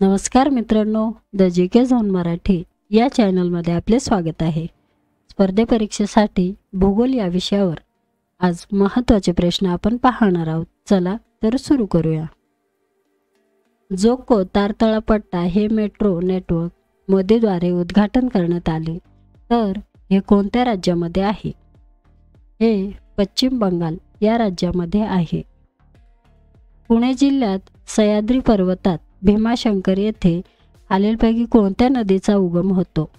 नमस्कार मित्रांनो, the GK. Zone Marathi या चॅनलमध्ये आपले स्वागत आहे. स्पर्धे परीक्षेसाठी भूगोल या विषयावर आज महत्त्वाचे प्रश्न आपण पाहणार आहोत. चला तर सुरू करूया. जोको तारतळा पट्टा हे मेट्रो नेटवर्क मोदीद्वारे उद्घाटन करण्यात आले, तर हे कोणत्या राज्यामध्ये आहे? हे पश्चिम बंगाल या राज्यामध्ये आहे. पुणे जिल्ह्यात सह्याद्री पर्वतात भीमाशंकर येथे खालीलपैकी कोणत्या नदीचा उगम होतो?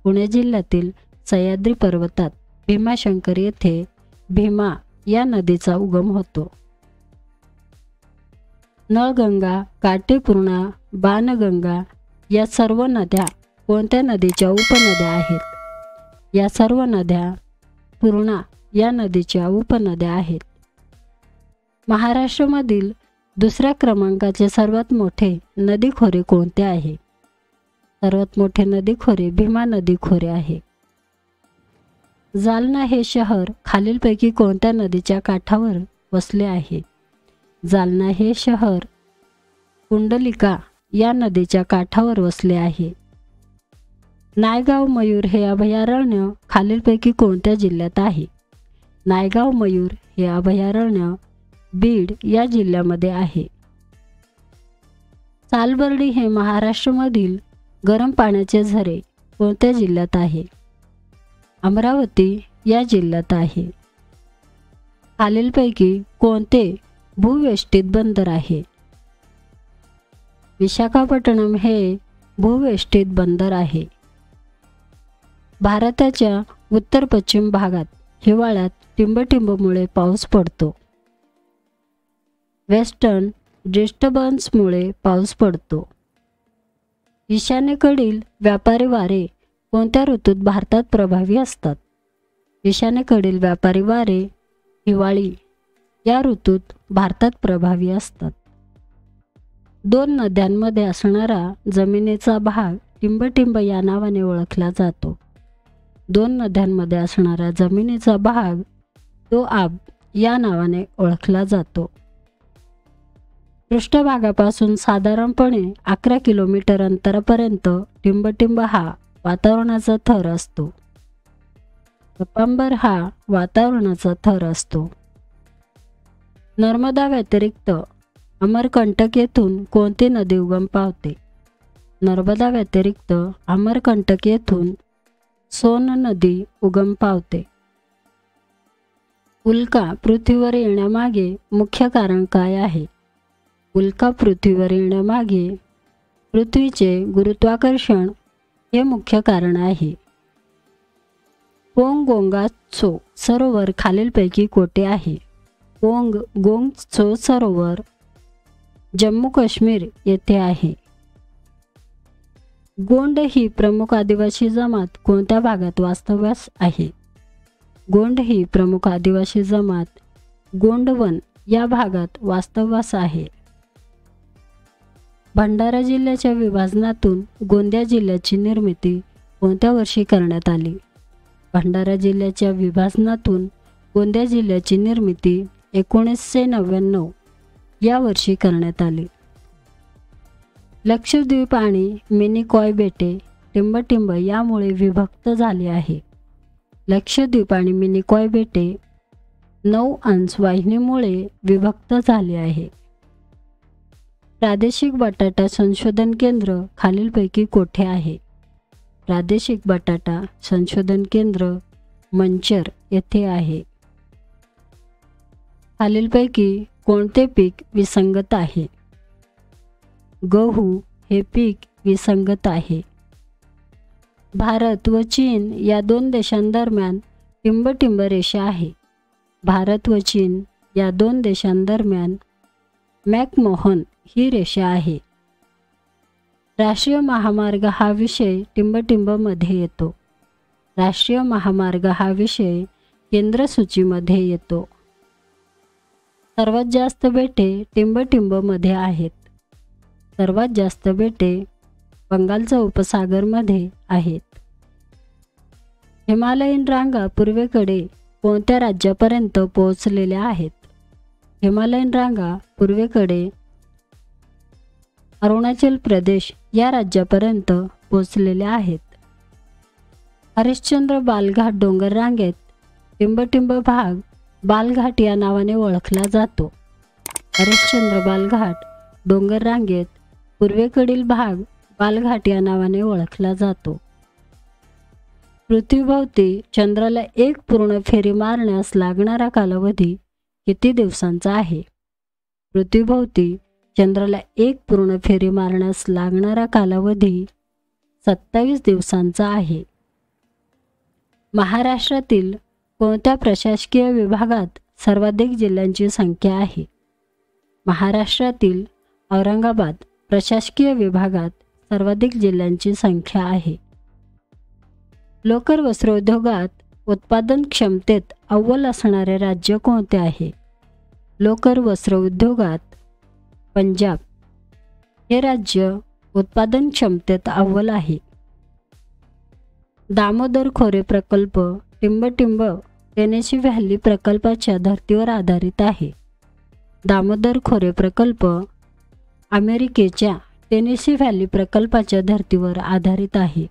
पुणे जिल्ह्यातील सह्याद्री पर्वतात भीमाशंकर येथे भीमा या नदीचा उगम होतो. नळगंगा, काटेपूर्णा, बाणगंगा या सर्व नद्या कोणत्या नदीच्या उपनद्या आहेत? या सर्व नद्या पूर्णा या नदीच्या उपनद्या आहेत. महाराष्ट्रामधील दुसऱ्या क्रमांकाचे सर्वात मोठे नदीखोरे कोणते आहे? सर्वात मोठे नदीखोरे भीमा नदीखोरे आहे. जालना हे शहर खालीलपैकी कोणत्या नदीच्या काठावर वसले आहे? जालना हे शहर कुंडलिका या नदीच्या काठावर वसले आहे. नायगाव मयूर हे अभयारण्य खालीलपैकी कोणत्या जिल्ह्यात आहे? नायगाव मयूर हे अभयारण्य बीड या जिल्ह्यामध्ये आहे. सालबर्डी हे महाराष्ट्रामधील गरम पाण्याचे झरे कोणत्या जिल्ह्यात आहे? अमरावती या जिल्ह्यात आहे. खालीलपैकी कोणते भूवेष्टित बंदर आहे? विशाखापट्टणम हे भूवेष्टित बंदर आहे. भारताच्या उत्तर पश्चिम भागात हिवाळ्यात टिंबटिंबमुळे पाऊस पडतो. वेस्टर्न डिस्टर्बन्समुळे पाऊस पडतो. ईशान्येकडील व्यापारी वारे कोणत्या ऋतूत भारतात प्रभावी असतात? ईशान्येकडील व्यापारी वारे हिवाळी या ऋतूत भारतात प्रभावी असतात. दोन नद्यांमध्ये असणारा जमिनीचा भाग टिंबटिंब या नावाने ओळखला जातो. दोन नद्यांमध्ये असणारा जमिनीचा भाग दोआब या नावाने ओळखला जातो. पृष्ठभागापासून साधारणपणे 11 किलोमीटर अंतरापर्यंत टिंबटिंब हा वातावरणाचा थर असतो. कपांबर हा वातावरणाचा थर असतो. नर्मदा व्यतिरिक्त अमरकंटक येथून कोणती नदी उगम पावते? नर्मदा व्यतिरिक्त अमरकंटक येथून सोन नदी उगम पावते. उल्का पृथ्वीवर येण्यामागे मुख्य कारण काय आहे? उल्का पृथ्वीवर येण्यामागे पृथ्वीचे गुरुत्वाकर्षण हे मुख्य कारण आहे. पोंग गोंगा त्सो सरोवर खालीलपैकी कोठे आहे? पोंग गोंग त्सो सरोवर जम्मू काश्मीर येथे आहे. गोंड ही प्रमुख आदिवासी जमात कोणत्या भागात वास्तव्यास आहे? गोंड ही प्रमुख आदिवासी जमात गोंडवन या भागात वास्तव्यास आहे. भंडारा जिल्ह्याच्या विभाजनातून गोंदिया जिल्ह्याची निर्मिती कोणत्या वर्षी करण्यात आली? भंडारा जिल्ह्याच्या विभाजनातून गोंदिया जिल्ह्याची निर्मिती 1999 या वर्षी करण्यात आली. लक्षद्वीप आणि मिनिकॉय बेटे टिंबटिंब यामुळे विभक्त झाले आहे. लक्षद्वीप आणि मिनिकॉय बेटे 9 अंश वाहिनीमुळे विभक्त झाले आहे. प्रादेशिक बटाटा संशोधन केंद्र खालीलपैकी कोठे आहे? प्रादेशिक बटाटा संशोधन केंद्र मंचर येथे आहे. खालीलपैकी कोणते पीक विसंगत आहे? गहू हे पीक विसंगत आहे. भारत व चीन या दोन देशांदरम्यान टिंबटिंब रेषा आहे. भारत व चीन या दोन देशांदरम्यान मॅकमोहन ही रेषा आहे. राष्ट्रीय महामार्ग हा विषय टिंबटिंबमध्ये येतो. राष्ट्रीय महामार्ग हा विषय केंद्रसूचीमध्ये येतो. सर्वात जास्त बेटे टिंबटिंबमध्ये आहेत. सर्वात जास्त बेटे बंगालचा उपसागरमध्ये आहेत. हिमालयीन रांगा पूर्वेकडे कोणत्या राज्यापर्यंत पोहोचलेल्या आहेत? हिमालयीन रांगा पूर्वेकडे अरुणाचल प्रदेश या राज्यापर्यंत पोचलेले आहेत. हरिश्चंद्र बालघाट डोंगर रांगेत टिंबटिंब भाग बालघाट या नावाने ओळखला जातो. हरिश्चंद्र बालघाट डोंगर रांगेत पूर्वेकडील भाग बालघाट या नावाने ओळखला जातो. पृथ्वीभोवती चंद्राला एक पूर्ण फेरी मारण्यास लागणारा कालावधी किती दिवसांचा आहे? पृथ्वीभोवती चंद्राला एक पूर्ण फेरी मारण्यास लागणारा कालावधी 27 दिवसांचा आहे. महाराष्ट्रातील कोणत्या प्रशासकीय विभागात सर्वाधिक जिल्ह्यांची संख्या आहे? महाराष्ट्रातील औरंगाबाद प्रशासकीय विभागात सर्वाधिक जिल्ह्यांची संख्या आहे. लोकर वस्त्रोद्योगात उत्पादन क्षमतेत अव्वल असणारे राज्य कोणते आहे? लोकर वस्त्र उद्योगात पंजाब हे राज्य उत्पादन क्षमतेत अव्वल आहे. दामोदर खोरे प्रकल्प टिंबटिंब टेनेसी व्हॅली प्रकल्पाच्या धर्तीवर आधारित आहे. दामोदर खोरे प्रकल्प अमेरिकेच्या टेनेसी व्हॅली प्रकल्पाच्या धर्तीवर आधारित आहे.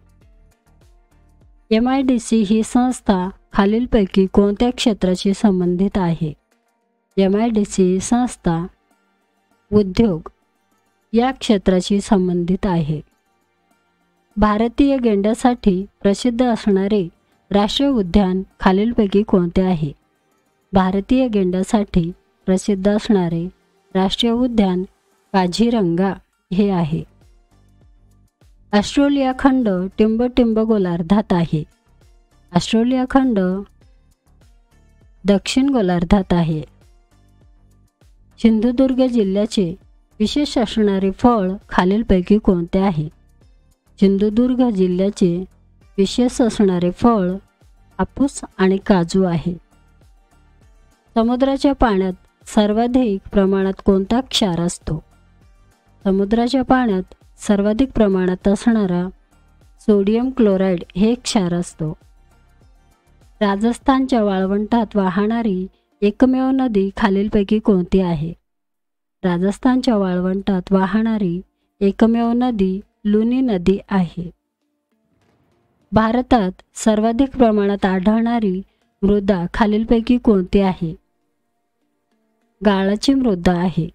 MIDC ही संस्था खालीलपैकी कोणत्या क्षेत्राशी संबंधित आहे? MIDC ही संस्था उद्योग या क्षेत्राशी संबंधित आहे. भारतीय गेंड्यासाठी प्रसिद्ध असणारे राष्ट्रीय उद्यान खालीलपैकी कोणते आहे? भारतीय गेंड्यासाठी प्रसिद्ध असणारे राष्ट्रीय उद्यान काझीरंगा हे आहे. ऑस्ट्रेलिया खंड टिंबटिंब गोलार्धात आहे. ऑस्ट्रेलिया खंड दक्षिण गोलार्धात आहे. सिंधुदुर्ग जिल्ह्याचे विशेष असणारे फळ खालीलपैकी कोणते आहे? सिंधुदुर्ग जिल्ह्याचे विशेष असणारे फळ हापूस आणि काजू आहे. समुद्राच्या पाण्यात सर्वाधिक प्रमाणात कोणता क्षार असतो? समुद्राच्या पाण्यात सर्वाधिक प्रमाणात असणारा सोडियम क्लोराईड हे क्षार असतो. राजस्थानच्या वाळवंटात वाहणारी एकमेव नदी खालीलपैकी कोणती आहे? राजस्थानच्या वाळवंटात वाहणारी एकमेव नदी लुनी नदी आहे. भारतात सर्वाधिक प्रमाणात आढळणारी मृदा खालीलपैकी कोणती आहे? गाळाची मृदा आहे.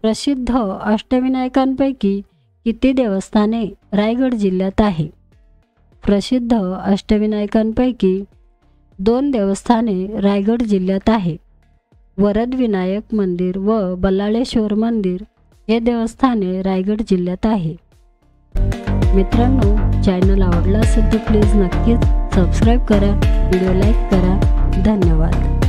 प्रसिद्ध अष्टविनायकांपैकी किती देवस्थाने रायगड जिल्ह्यात आहे? प्रसिद्ध अष्टविनायकांपैकी 2 देवस्थाने रायगड जिल्ह्यात आहे. वरदविनायक मंदिर व बल्लाळेश्वर मंदिर हे देवस्थाने रायगड जिल्ह्यात आहे. मित्रांनो, चॅनल आवडला असेल तर प्लीज नक्कीच सबस्क्राईब करा, व्हिडिओ लाईक करा. धन्यवाद.